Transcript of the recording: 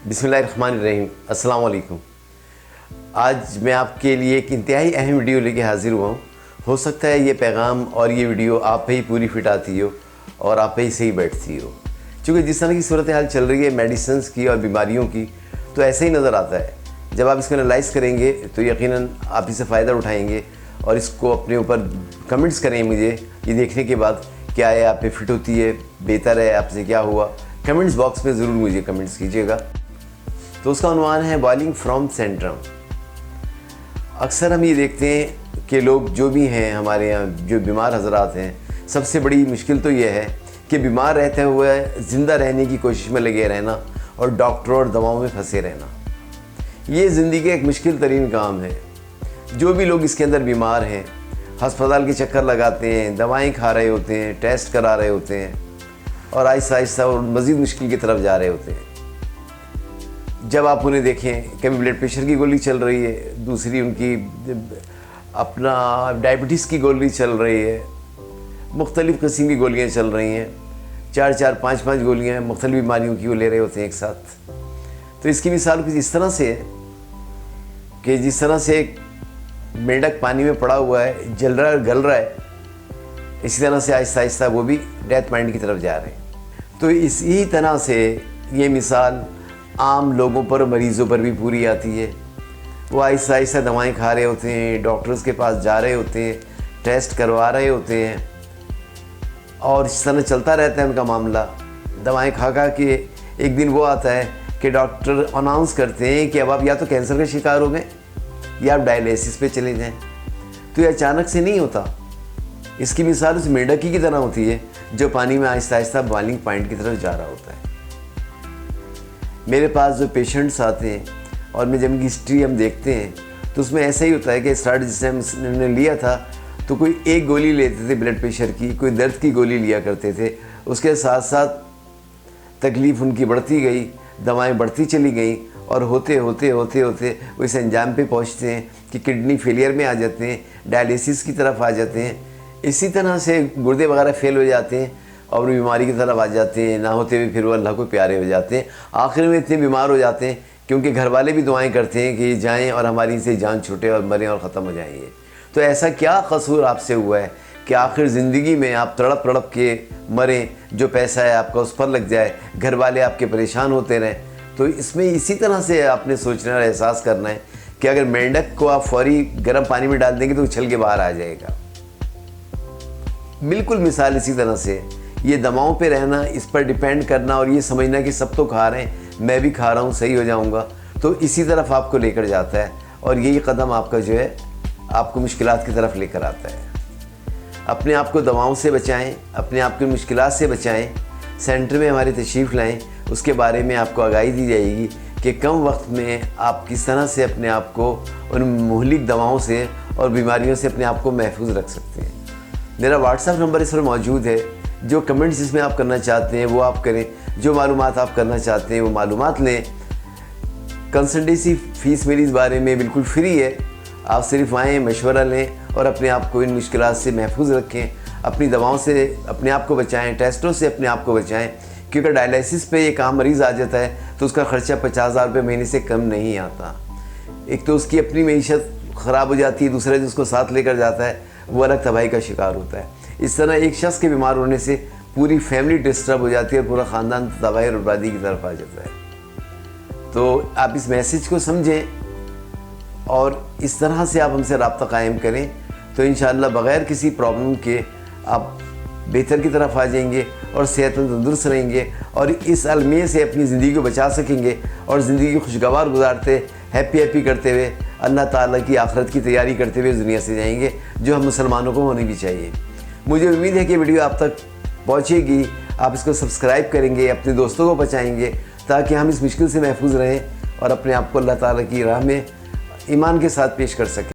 बिस्मिल्लाहिर्रहमानिर्रहीम, अस्सलाम वालेकुम। आज मैं आपके लिए एक इंतहाई अहम वीडियो लेके हाज़िर हुआ हूँ। हो सकता है ये पैगाम और ये वीडियो आप पे ही पूरी फिट आती हो और आप पे ही सही बैठती हो, क्योंकि जिस तरह की सूरत हाल चल रही है मेडिसिन्स की और बीमारियों की, तो ऐसे ही नज़र आता है। जब आप इसको एनालाइज़ करेंगे तो यकीनन आप इससे फ़ायदा उठाएँगे और इसको अपने ऊपर कमेंट्स करें मुझे ये देखने के बाद क्या है, आप पे फिट होती है, बेहतर है, आपसे क्या हुआ। कमेंट्स बॉक्स में ज़रूर मुझे कमेंट्स कीजिएगा। तो उसका उन्वान है बॉइलिंग फ्रॉम सेंट्रम। अक्सर हम ये देखते हैं कि लोग जो भी हैं हमारे यहाँ, जो बीमार हजरात हैं, सबसे बड़ी मुश्किल तो ये है कि बीमार रहते हुए ज़िंदा रहने की कोशिश में लगे रहना और डॉक्टरों और दवाओं में फंसे रहना। ये ज़िंदगी का एक मुश्किल तरीन काम है। जो भी लोग इसके अंदर बीमार हैं, हस्पताल के चक्कर लगाते हैं, दवाएँ खा रहे होते हैं, टेस्ट करा रहे होते हैं और आहिस्ता आहिस्ता और मज़ीद मुश्किल की तरफ जा रहे होते हैं। जब आप उन्हें देखें, कभी ब्लड प्रेशर की गोली चल रही है, दूसरी उनकी अपना डायबिटीज़ की गोली चल रही है, मुख्तलिफ़ किस्म की गोलियां चल रही हैं, 4-4, 5-5 गोलियां मुख्तलिफ़ बीमारियों की वो ले रहे होते हैं एक साथ। तो इसकी मिसाल कुछ इस तरह से है कि जिस तरह से एक मेंढक पानी में पड़ा हुआ है, जल रहा है, गल रहा है, इसी तरह से आहिस्ता आहिस्ता वो भी डेथ माइंड की तरफ जा रहे हैं। तो इसी तरह से ये मिसाल आम लोगों पर, मरीज़ों पर भी पूरी आती है। वो आहिस्ता आहिस्ता दवाएं खा रहे होते हैं, डॉक्टर्स के पास जा रहे होते हैं, टेस्ट करवा रहे होते हैं और इस तरह चलता रहता है उनका मामला। दवाएं खा खा के एक दिन वो आता है कि डॉक्टर अनाउंस करते हैं कि अब आप या तो कैंसर का शिकार हो गए या आप डायलिसिस पे चले जाएँ। तो ये अचानक से नहीं होता। इसकी मिसाल उस मेंढक की तरह होती है जो पानी में आहिस्ता आहिस्ता बॉइलिंग पॉइंट की तरफ जा रहा होता है। मेरे पास जो पेशेंट्स आते हैं और मैं जब उनकी हिस्ट्री हम देखते हैं तो उसमें ऐसा ही होता है कि स्टार्ट जिस टाइम उन्होंने लिया था तो कोई एक गोली लेते थे ब्लड प्रेशर की, कोई दर्द की गोली लिया करते थे। उसके साथ साथ तकलीफ़ उनकी बढ़ती गई, दवाएं बढ़ती चली गई और होते होते होते होते वो इस अंजाम पे पहुंचते हैं कि किडनी फेलियर में आ जाते हैं, डायलिसिस की तरफ आ जाते हैं। इसी तरह से गुर्दे वगैरह फेल हो जाते हैं और बीमारी की तरफ आ जाते हैं, ना होते हुए फिर वो अल्लाह को प्यारे हो जाते हैं। आखिर में इतने बीमार हो जाते हैं क्योंकि घर वाले भी दुआएं करते हैं कि जाएं और हमारी से जान छूटे और मरें और ख़त्म हो जाएंगे। तो ऐसा क्या कसूर आपसे हुआ है कि आखिर ज़िंदगी में आप तड़प तड़प के मरें, जो पैसा है आपका उस पर लग जाए, घर वाले आपके परेशान होते रहें। तो इसमें इसी तरह से आपने सोचना और एहसास करना है कि अगर मेंढक को आप फौरी गर्म पानी में डाल देंगे तो उछल के बाहर आ जाएगा। बिल्कुल मिसाल इसी तरह से ये दवाओं पे रहना, इस पर डिपेंड करना और ये समझना कि सब तो खा रहे हैं, मैं भी खा रहा हूँ, सही हो जाऊँगा, तो इसी तरफ आपको लेकर जाता है और यही कदम आपका जो है आपको मुश्किलात की तरफ लेकर आता है। अपने आप को दवाओं से बचाएं, अपने आप को मुश्किलात से बचाएं। सेंटर में हमारी तशरीफ़ लाएं, उसके बारे में आपको आगाही दी जाएगी कि कम वक्त में आप किस तरह से अपने आप को उन मुहलिक दवाओं से और बीमारियों से अपने आप को महफूज रख सकते हैं। मेरा व्हाट्सएप नंबर इस पर मौजूद है। जो कमेंट्स इसमें आप करना चाहते हैं वो आप करें, जो मालूमात आप करना चाहते हैं वो मालूमात लें। कंसल्टेंसी फ़ीस मेरी इस बारे में बिल्कुल फ्री है। आप सिर्फ आएँ, मशवरा लें और अपने आप को इन मुश्किलात से महफूज रखें, अपनी दवाओं से अपने आप को बचाएं, टेस्टों से अपने आप को बचाएं। क्योंकि डायलिसिस पे एक आम मरीज़ आ जाता है तो उसका ख़र्चा 50,000 रुपये महीने से कम नहीं आता। एक तो उसकी अपनी मईशत ख़राब हो जाती है, दूसरा जिसको साथ लेकर जाता है वो अलग तबाही का शिकार होता है। इस तरह एक शख्स के बीमार होने से पूरी फैमिली डिस्टर्ब हो जाती है और पूरा ख़ानदान तबाही और बर्बादी की तरफ आ जाता है। तो आप इस मैसेज को समझें और इस तरह से आप हमसे रब्ता कायम करें तो इंशाअल्लाह बग़ैर किसी प्रॉब्लम के आप बेहतर की तरफ आ जाएंगे और सेहतमंद तंदुरुस्त रहेंगे और इस अलमिया से अपनी ज़िंदगी को बचा सकेंगे और ज़िंदगी को खुशगवार गुजारते, हैप्पी करते हुए अल्लाह ताला की आखिरत की तैयारी करते हुए दुनिया से जाएंगे, जो हम मुसलमानों को होनी भी चाहिए। मुझे उम्मीद है कि वीडियो आप तक पहुँचेगी, आप इसको सब्सक्राइब करेंगे, अपने दोस्तों को पहुँचाएँगे ताकि हम इस मुश्किल से महफूज रहें और अपने आप को अल्लाह ताला की राह में ईमान के साथ पेश कर सकें।